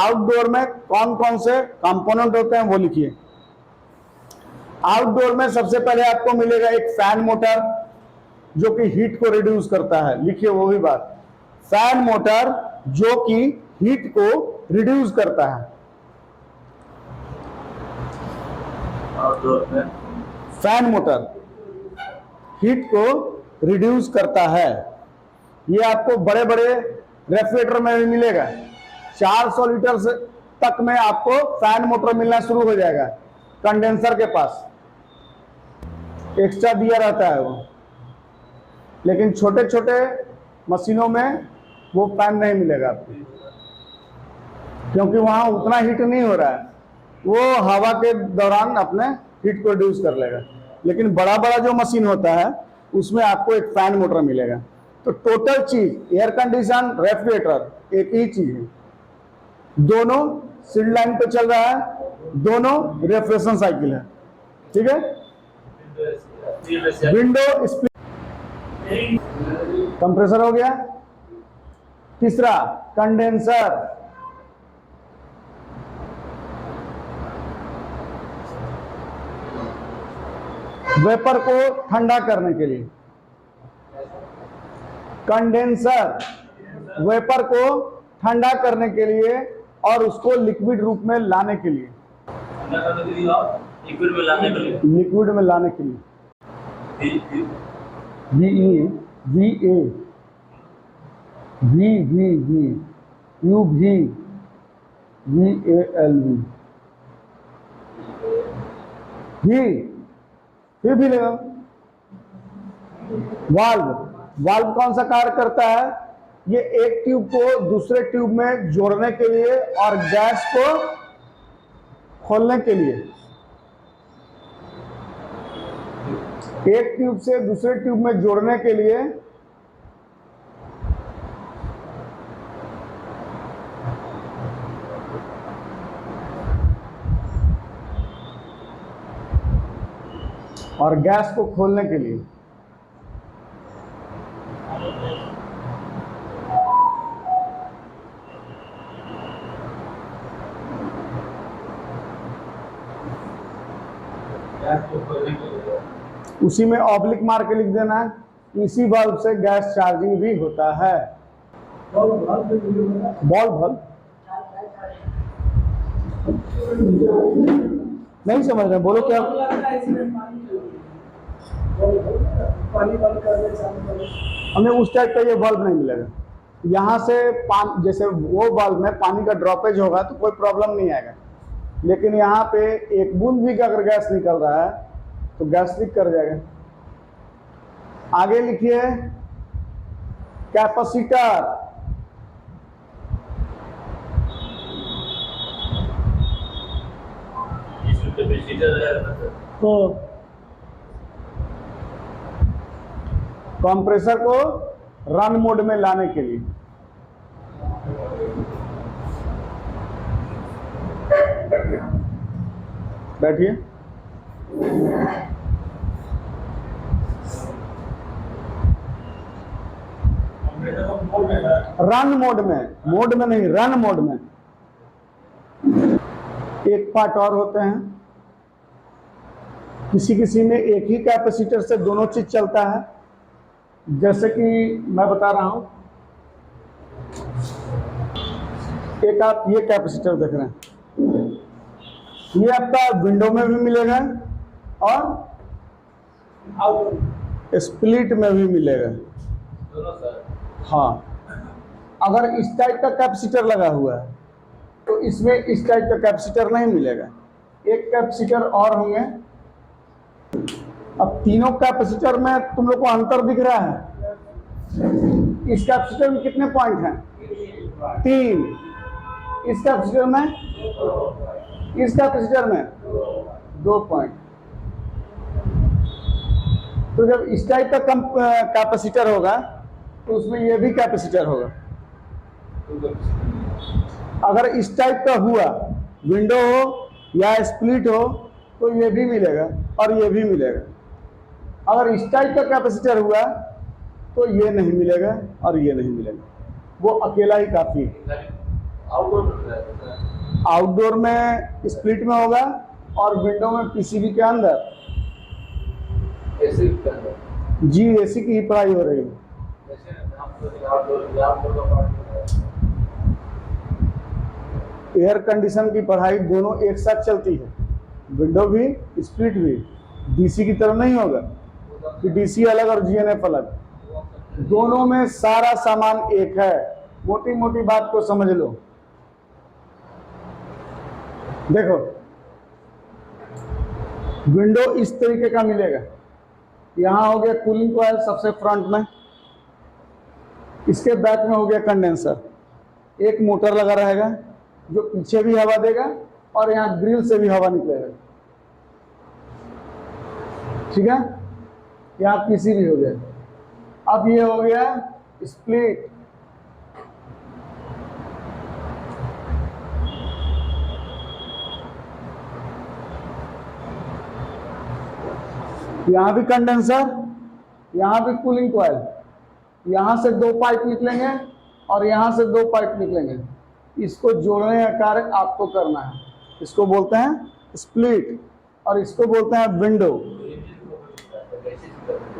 Outdoor में कौन कौन से कंपोनेंट होते हैं वो लिखिए। आउटडोर में सबसे पहले आपको मिलेगा एक फैन मोटर जो कि हीट को रिड्यूस करता है, लिखिए वो भी बात, फैन मोटर जो कि हीट को रिड्यूस करता है। आउटडोर में फैन मोटर हीट को रिड्यूस करता है। ये आपको बड़े बड़े रेफ्रिजरेटर में भी मिलेगा। 400 लीटर से तक में आपको फैन मोटर मिलना शुरू हो जाएगा। कंडेंसर के पास एक्स्ट्रा दिया रहता है वो, लेकिन छोटे छोटे मशीनों में वो फैन नहीं मिलेगा आपको, क्योंकि वहां उतना हीट नहीं हो रहा है, वो हवा के दौरान अपने हीट को रिड्यूस कर लेगा। लेकिन बड़ा बड़ा जो मशीन होता है उसमें आपको एक फैन मोटर मिलेगा। तो टोटल चीज एयर कंडीशन रेफ्रिजरेटर एक ही चीज है, दोनों सीड लाइन पे चल रहा है, दोनों रेफ्रिजरेशन साइकिल है। ठीक है, विंडो स्प्लिट, कंप्रेसर हो गया। तीसरा कंडेंसर, वेपर को ठंडा करने के लिए। कंडेंसर वेपर को ठंडा करने के लिए और उसको लिक्विड रूप में लाने के लिए, लिक्विड में लाने के लिए, लिक्विड में लाने के लिए। V E V A V V V U V V A L V भी लेगा। वाल्व, वाल्व कौन सा कार्य करता है? ये एक ट्यूब को दूसरे ट्यूब में जोड़ने के लिए और गैस को खोलने के लिए। एक ट्यूब से दूसरे ट्यूब में जोड़ने के लिए और गैस को खोलने के लिए। उसी में ऑब्लिक मार के लिख देना है, इसी बल्ब से गैस चार्जिंग भी होता है। बॉल बल्ब नहीं समझ रहे, बोलो क्या? हमें उस टाइप का ये बल्ब नहीं मिलेगा। यहाँ से जैसे वो बल्ब में पानी का ड्रॉपेज होगा तो कोई प्रॉब्लम नहीं आएगा, लेकिन यहाँ पे एक बूंद भी अगर गैस निकल रहा है तो गैस लीक कर जाएगा। आगे लिखिए कैपेसिटर। तो कंप्रेसर को रन मोड में लाने के लिए। बैठिए। रन मोड में नहीं, रन मोड में। एक पार्ट और होते हैं, किसी में एक ही कैपेसिटर से दोनों चीज चलता है। जैसे कि मैं बता रहा हूं, एक आप ये कैपेसिटर देख रहे हैं, ये आपका विंडो में भी मिलेगा और स्प्लिट में भी मिलेगा। हाँ, अगर इस टाइप का कैपेसिटर लगा हुआ है तो इसमें इस टाइप का कैपेसिटर नहीं मिलेगा, एक कैपेसिटर और होंगे। अब तीनों कैपेसिटर में तुम लोग को अंतर दिख रहा है। इस कैपेसिटर में कितने पॉइंट हैं? 3। इस कैपेसिटर में 2 पॉइंट। तो जब इस टाइप का कैपेसिटर होगा तो उसमें ये भी कैपेसिटर होगा। अगर इस टाइप का हुआ, विंडो हो या स्प्लिट हो, तो ये भी मिलेगा और ये भी मिलेगा। अगर इस टाइप का कैपेसिटर हुआ तो ये नहीं मिलेगा और ये नहीं मिलेगा, वो अकेला ही काफी है। आउटडोर में रहता है। आउटडोर में स्प्लिट में होगा और विंडो में पीसीबी के अंदर। एसी के अंदर। जी एसी की ही पढ़ाई हो रही है। जैसे आउटडोर का पार्ट है। एयर कंडीशन की पढ़ाई दोनों एक साथ चलती है, विंडो भी स्प्लिट भी। डीसी की तरह नहीं होगा कि डीसी अलग और जीएनएफ अलग, दोनों में सारा सामान एक है। मोटी मोटी बात को समझ लो। देखो विंडो इस तरीके का मिलेगा। यहां हो गया कूलिंग कॉइल सबसे फ्रंट में, इसके बैक में हो गया कंडेंसर। एक मोटर लगा रहेगा जो पीछे भी हवा देगा और यहां ग्रिल से भी हवा निकलेगा। ठीक है, यहां पीसीबी हो गया। अब ये हो गया स्प्लिट। यहां भी कंडेंसर, यहां भी कूलिंग कॉइल। यहां से दो पाइप निकलेंगे और यहां से दो पाइप निकलेंगे। इसको जोड़ने का कार्य आपको करना है। इसको बोलते हैं स्प्लिट और इसको बोलते हैं विंडो।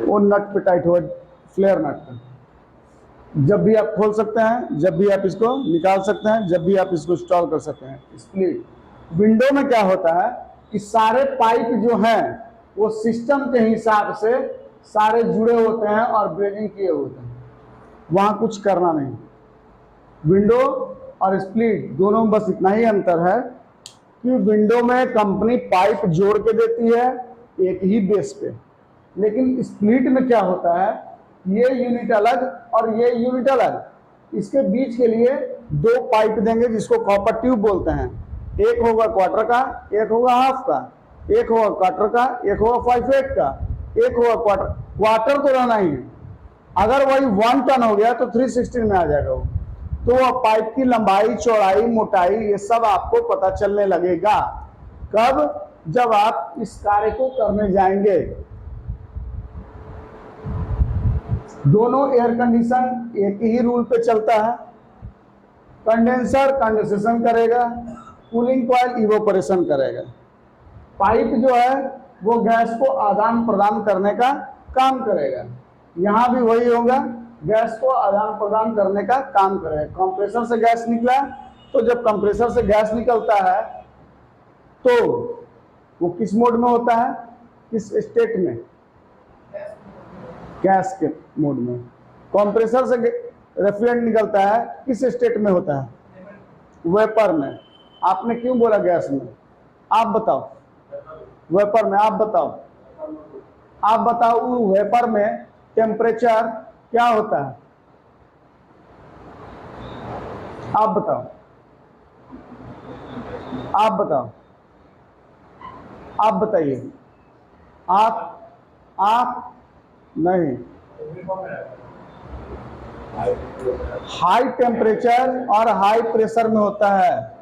वो नट पे टाइट हुआ, फ्लेयर नट पे। जब भी आप खोल सकते हैं, जब भी आप इसको निकाल सकते हैं, जब भी आप इसको इंस्टॉल कर सकते हैं। स्प्लिट विंडो में क्या होता है कि सारे पाइप जो हैं वो सिस्टम के हिसाब से सारे जुड़े होते हैं और ब्रेजिंग किए होते हैं, वहां कुछ करना नहीं। विंडो और स्प्लिट दोनों में बस इतना ही अंतर है कि विंडो में कंपनी पाइप जोड़ के देती है एक ही बेस पे, लेकिन स्प्लिट में क्या होता है, ये यूनिट अलग और ये यूनिट अलग। इसके बीच के लिए दो पाइप देंगे जिसको कॉपर ट्यूब बोलते हैं। एक होगा क्वार्टर का, एक होगा हाफ का, एक होगा क्वार्टर का, एक होगा 5/8 का, एक होगा क्वार्टर। क्वार्टर तो रहना ही है, अगर वही 1 टन हो गया तो 316 में आ जाएगा वो। तो वह पाइप की लंबाई चौड़ाई मोटाई ये सब आपको पता चलने लगेगा। कब? जब आप इस कार्य को करने जाएंगे। दोनों एयर कंडीशन एक ही रूल पे चलता है। कंडेंसर कंडेंसेशन करेगा, कूलिंग कॉइल इवोपरेशन करेगा। पाइप जो है वो गैस को आदान प्रदान करने का काम करेगा। यहां भी वही होगा, गैस को आदान प्रदान करने का काम करेगा। कंप्रेसर से गैस निकला तो जब कंप्रेसर से गैस निकलता है तो वो किस मोड में होता है, किस स्टेट में? गैस के मोड में। कंप्रेसर से रेफ्रिजरेंट निकलता है किस स्टेट में होता है? वेपर में। आपने क्यों बोला गैस में? आप बताओ। वेपर में। आप बताओ, आप बताओ वेपर में टेम्परेचर क्या होता है? आप बताओ, आप बताओ, आप बताइए। आप नहीं। हाई टेम्परेचर और हाई प्रेशर में होता है।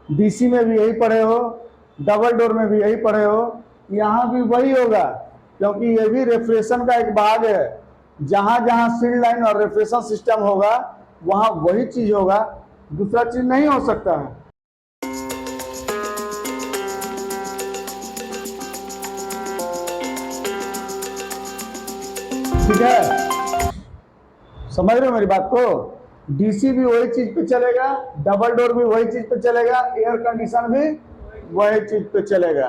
डीसी में भी यही पढ़े हो, डबल डोर में भी यही पढ़े हो, यहां भी वही होगा, क्योंकि ये भी रेफ्रिजरेशन का एक भाग है। जहां जहां सील्ड लाइन और रेफ्रिजरेशन सिस्टम होगा वहां वही चीज होगा, दूसरा चीज नहीं हो सकता है। ठीक है, समझ रहे हो मेरी बात को? डीसी भी वही चीज पे चलेगा, डबल डोर भी वही चीज पे चलेगा, एयर कंडीशन भी वही चीज पे चलेगा।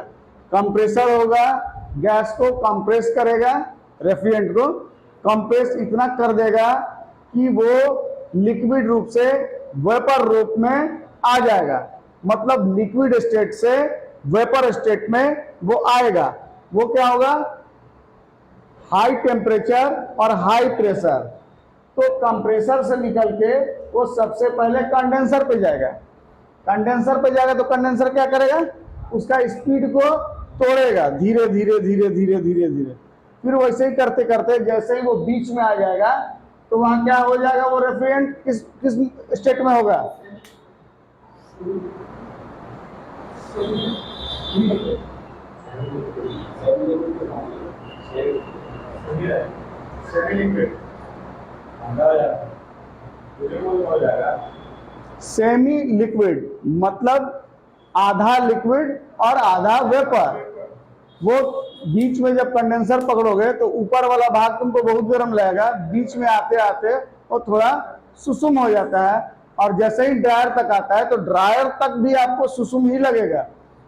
कंप्रेसर होगा, गैस को कंप्रेस करेगा, रेफ्रिजरेंट को कंप्रेस इतना कर देगा कि वो लिक्विड रूप से वेपर रूप में आ जाएगा। मतलब लिक्विड स्टेट से वेपर स्टेट में वो आएगा। वो क्या होगा? हाई टेम्परेचर और हाई प्रेशर। तो कंप्रेसर से निकल के वो सबसे पहले कंडेंसर पे जाएगा। कंडेंसर पे जाएगा तो कंडेंसर क्या करेगा? उसका स्पीड को तोड़ेगा, धीरे धीरे धीरे धीरे धीरे धीरे। फिर वैसे ही करते करते जैसे ही वो बीच में आ जाएगा तो वहां क्या हो जाएगा? वो रेफ्रिजरेंट किस किस स्टेट में होगा? सेमी लिक्विड मतलब आधा लिक्विड और आधा वेपर। वो बीच में जब कंडेंसर पकड़ोगे तो ऊपर वाला भाग तुमको बहुत गर्म लगेगा, बीच में आते आते वो थोड़ा सुसुम हो जाता है, और जैसे ही ड्रायर तक आता है तो ड्रायर तक भी आपको सुसुम ही लगेगा,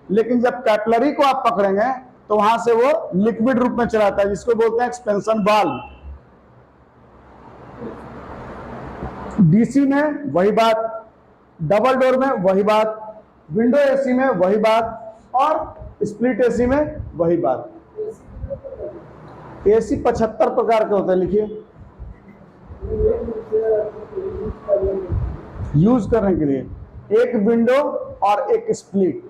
लेकिन जब कैपिलरी को आप पकड़ेंगे तो वहां से वो लिक्विड रूप में चलाता है, जिसको बोलते हैं एक्सपेंशन वाल्व। डीसी में वही बात, डबल डोर में वही बात, विंडो एसी में वही बात, और स्प्लिट एसी में वही बात। एसी 75 प्रकार के होते हैं, लिखिए। यूज करने के लिए एक विंडो और एक स्प्लिट,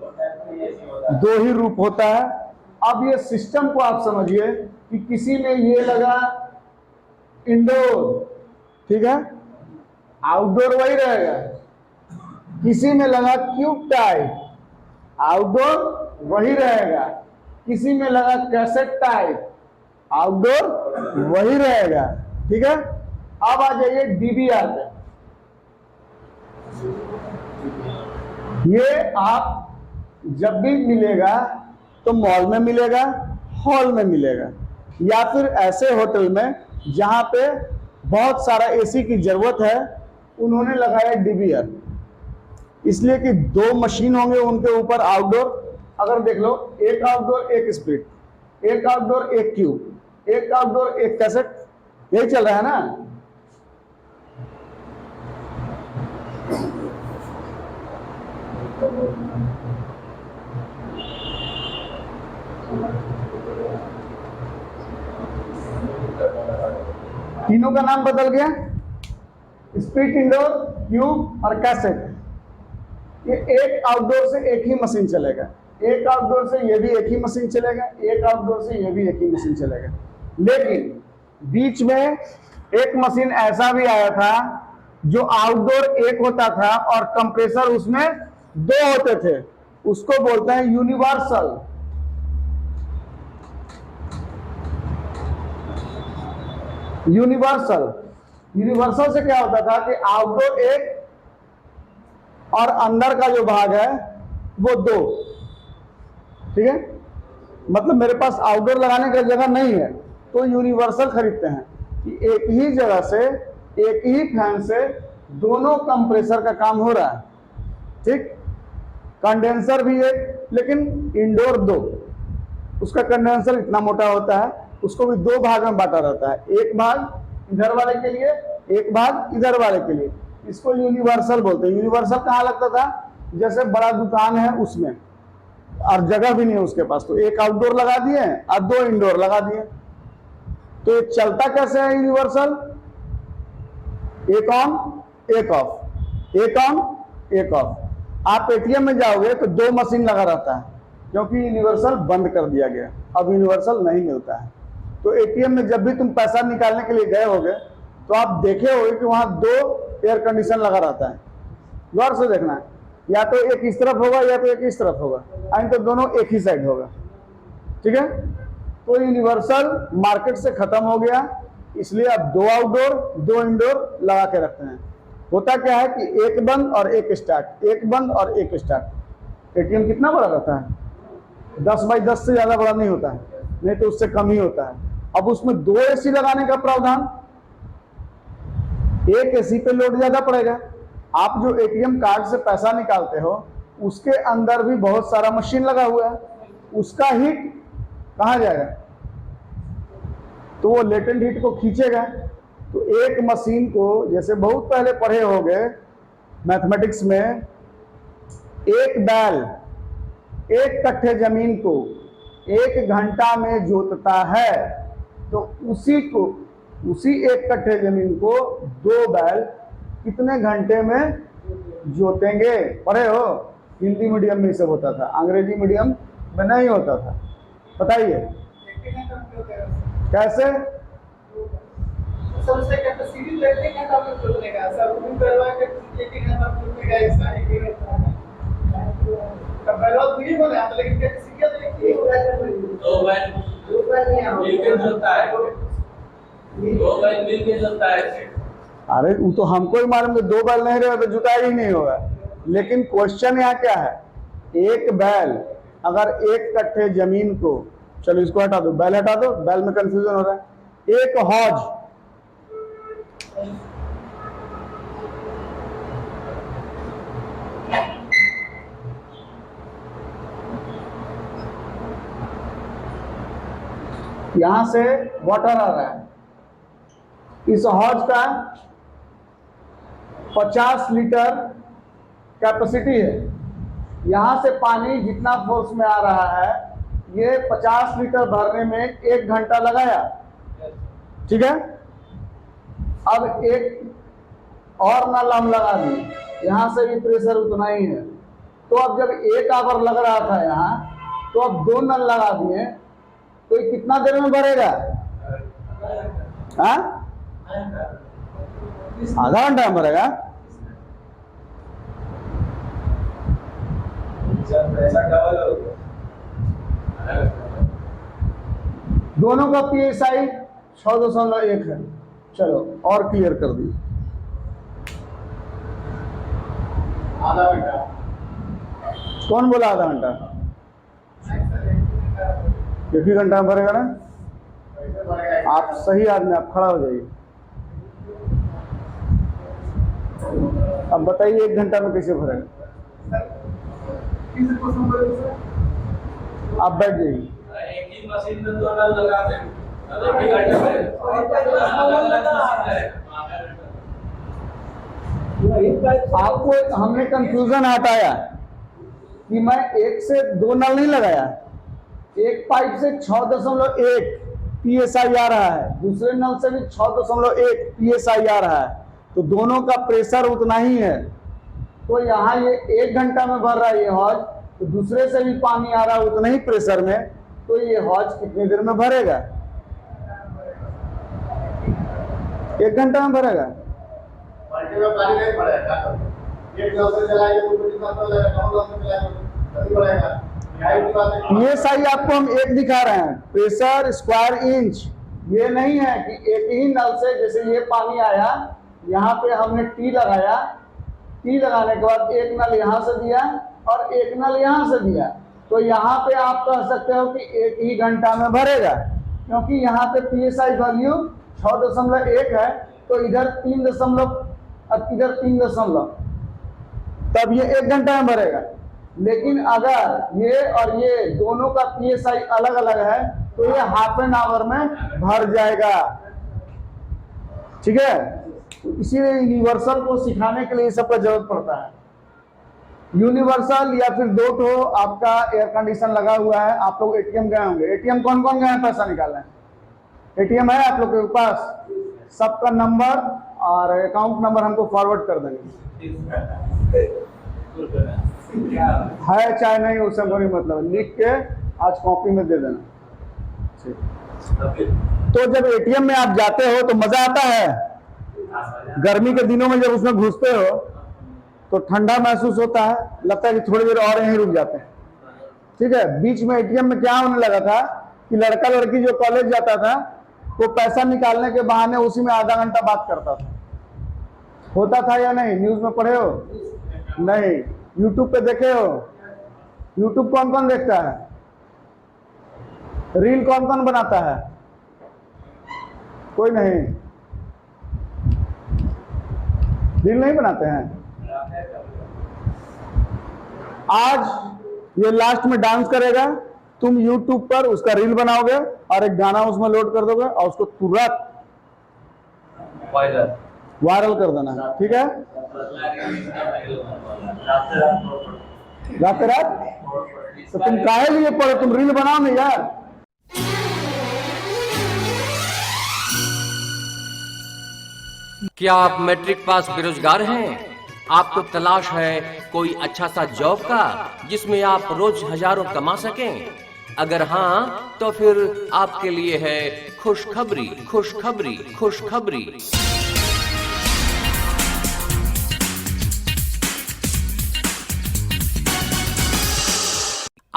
दो ही रूप होता है। अब ये सिस्टम को आप समझिए कि किसी में ये लगा इंडोर, ठीक है, आउटडोर वही रहेगा। किसी में लगा क्यूब टाइप, आउटडोर वही रहेगा। किसी में लगा कैसेट टाइप, आउटडोर वही रहेगा, ठीक है। अब आ जाइए डीबीआर पे। ये आप जब भी मिलेगा तो मॉल में मिलेगा, हॉल में मिलेगा, या फिर ऐसे होटल में जहां पे बहुत सारा एसी की जरूरत है, उन्होंने लगाया डीबीआर, इसलिए कि दो मशीन होंगे उनके ऊपर आउटडोर। अगर देख लो, एक आउटडोर एक स्प्लिट, एक आउटडोर एक क्यूब, एक आउटडोर एक कैसेट, यही चल रहा है ना। तीनों का नाम बदल गया, स्प्लिट, इंडोर, क्यूब और कैसेट। ये एक आउटडोर से एक ही मशीन चलेगा, एक आउटडोर से ये भी एक ही मशीन चलेगा, एक आउटडोर से ये भी एक ही मशीन चलेगा। लेकिन बीच में एक मशीन ऐसा भी आया था जो आउटडोर एक होता था और कंप्रेसर उसमें दो होते थे, उसको बोलते हैं यूनिवर्सल। यूनिवर्सल से क्या होता था कि आउटडोर एक और अंदर का जो भाग है वो दो, ठीक है। मतलब मेरे पास आउटडोर लगाने का जगह नहीं है तो यूनिवर्सल खरीदते हैं कि एक ही जगह से, एक ही फैन से दोनों कंप्रेसर का काम हो रहा है, ठीक। कंडेंसर भी एक, लेकिन इंडोर दो। उसका कंडेंसर इतना मोटा होता है, उसको भी दो भाग में बांटा रहता है, एक भाग इधर वाले के लिए, एक भाग इधर वाले के लिए। इसको यूनिवर्सल बोलते हैं। यूनिवर्सल कहाँ लगता था, जैसे बड़ा दुकान है उसमें, और जगह भी नहीं है उसके पास, तो एक आउटडोर लगा दिए और दो इंडोर लगा दिए। तो ये चलता कैसे है यूनिवर्सल, एक ऑन एक ऑफ, एक ऑन एक ऑफ। आप एटीएम में जाओगे तो दो मशीन लगा रहता है, क्योंकि यूनिवर्सल बंद कर दिया गया, अब यूनिवर्सल नहीं मिलता है। तो एटीएम में जब भी तुम पैसा निकालने के लिए गए होगे तो आप देखे होगे कि वहां दो एयर कंडीशन लगा रहता है। गौर से देखना है, या तो एक इस तरफ होगा या तो एक इस तरफ होगा, यानी तो दोनों एक ही साइड होगा, ठीक है। तो यूनिवर्सल मार्केट से खत्म हो गया, इसलिए अब दो आउटडोर दो इंडोर लगा के रखते हैं। होता क्या है कि एक बंद और एक स्टार्ट, एक बंद और एक स्टार्ट। एटीएम कितना बड़ा रहता है, 10 बाई 10 से ज्यादा बड़ा नहीं होता है, नहीं तो उससे कम ही होता है। अब उसमें दो एसी लगाने का प्रावधान, एक एसी पे लोड ज्यादा पड़ेगा। आप जो एटीएम कार्ड से पैसा निकालते हो उसके अंदर भी बहुत सारा मशीन लगा हुआ है, उसका हीट कहाँ जाएगा, तो वो लेटेंट हीट को खींचेगा। तो एक मशीन को, जैसे बहुत पहले पढ़े होंगे मैथमेटिक्स में, एक बैल एक कट्ठे जमीन को 1 घंटा में जोतता है, तो उसी 1 कट्ठे जमीन को 2 बैल कितने घंटे में जोतेंगे। पढ़े हो, हिंदी मीडियम में सब होता था, अंग्रेजी मीडियम में नहीं होता था। बताइए कैसे। सबसे कैपेसिटी लेते हैं तब तक चलने का सब रूम करवा के लेके ना तब चलने का ऐसा ही नहीं रहता है। तब पहले तो ये बोले आप, लेकिन कैपेसिटी क्या देखिए, दो बैल मिलके चलता है, दो बैल मिलके चलता है। अरे वो तो हमको ही मालूम कि 2 बैल नहीं रहे तो जुताई ही नहीं होगा। लेकिन क्वेश्चन यहाँ क्या है, एक बैल अगर 1 कट्ठे जमीन को, चलो इसको हटा दो, बैल हटा दो, बैल में कंफ्यूजन हो रहा है। एक हौज यहां से वाटर आ रहा है, इस हौज का 50 लीटर कैपेसिटी है। यहां से पानी जितना फोर्स में आ रहा है, ये 50 लीटर भरने में 1 घंटा लगाया, ठीक है। अब एक और नल हम लगा दिए, यहां से भी प्रेशर उतना ही है। तो अब जब 1 आवर लग रहा था यहाँ, तो अब 2 नल लगा दिए, तो ये कितना देर में भरेगा? हाँ, आधा घंटा में भरेगा। दोनों का PSI 6.1 है। चलो और क्लियर कर दी। आधा घंटा कौन बोला आधा घंटा? 1 ही घंटा में भरेगा ना। आप सही आदमी, आप खड़ा हो जाइए। अब बताइए 1 घंटा में कैसे भरेगा? आप बैठ जाइए। एक ही मशीन में 2 नल लगा दें, एक ही घंटे में। आपको हमने कंफ्यूजन हटाया कि मैं 1 से 2 नल नहीं लगाया, एक पाइप से 6.1 PSI आ रहा है, दूसरे नल से भी 6.1 PSI आ रहा है, तो दोनों का प्रेशर उतना ही है। तो यहाँ ये 1 घंटा में भर रहा है ये हौज, तो दूसरे से भी पानी आ रहा है उतना ही प्रेशर में, तो ये हौज कितनी देर में भरेगा? 1 घंटा में भरेगा। बाल्टी में पानी नहीं पड़ेगा, एक नल से चलाएंगे तो कुछ कितना लगेगा, 9 नल से चलाएंगे तो पड़ेगा। PSI आपको हम 1 दिखा रहे हैं, प्रेशर स्क्वायर इंच। ये नहीं है कि एक ही नल से, जैसे ये पानी आया, यहाँ पे हमने T लगाया, T लगाने के बाद 1 नल यहाँ से दिया और 1 नल यहाँ से दिया, तो यहाँ पे आप कह सकते हो कि 1 ही घंटा में भरेगा, क्योंकि यहाँ पे PSI वैल्यू 6.1 है, तो इधर 3 तब ये 1 घंटा में भरेगा। लेकिन अगर ये और ये दोनों का PSI अलग अलग है, तो ये हाफ एन आवर में भर जाएगा, ठीक है। इसीलिए यूनिवर्सल को सिखाने के लिए सबका जरूरत पड़ता है। यूनिवर्सल या फिर 2 ठो आपका एयर कंडीशन लगा हुआ है। आप लोग ATM गए होंगे, ATM कौन कौन गए हैं पैसा निकालने? ATM है आप लोग के पास? सबका नंबर और अकाउंट नंबर हमको फॉरवर्ड कर देंगे, है चाहे नहीं, उससे कोई मतलब, लिख के आज कॉपी में दे देना। तो जब ATM में आप जाते हो तो मजा आता है। गर्मी के दिनों में जब उसमें घुसते हो तो ठंडा महसूस होता है, लगता है कि थोड़ी देर और यहीं रुक जाते हैं, ठीक है। बीच में ATM में क्या होने लगा था कि लड़का लड़की जो कॉलेज जाता था, वो पैसा निकालने के बहाने उसी में आधा घंटा बात करता था। होता था या नहीं? न्यूज में पढ़े हो? नहीं। यूट्यूब पे देखे हो? यूट्यूब कौन कौन देखता है? रील कौन कौन बनाता है? कोई नहीं, रील नहीं बनाते हैं। आज ये लास्ट में डांस करेगा, तुम YouTube पर उसका रील बनाओगे और एक गाना उसमें लोड कर दोगे और उसको तुरंत वायरल कर देना, ठीक है। रात तो तुम काहे लिए पढ़ो, तुम रील बनाओ ना यार। क्या आप मैट्रिक पास बेरोजगार हैं? आपको तलाश है कोई अच्छा सा जॉब का जिसमें आप रोज हजारों कमा सकें? अगर हाँ, तो फिर आपके लिए है खुशखबरी, खुशखबरी, खुशखबरी।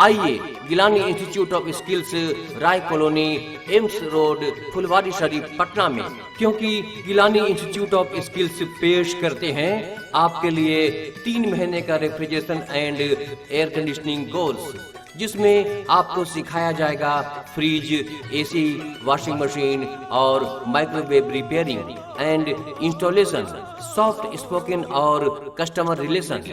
आइए Gilani institute of skills, Rai colony, AIIMS road, Phulwari Sharif, Patna में, क्योंकि गिलानी इंस्टीट्यूट ऑफ स्किल्स पेश करते हैं आपके लिए 3 महीने का refrigeration and air conditioning course, जिसमें आपको सिखाया जाएगा फ्रिज, एसी, वॉशिंग मशीन और microwave repairing and installation, soft spoken और कस्टमर रिलेशन।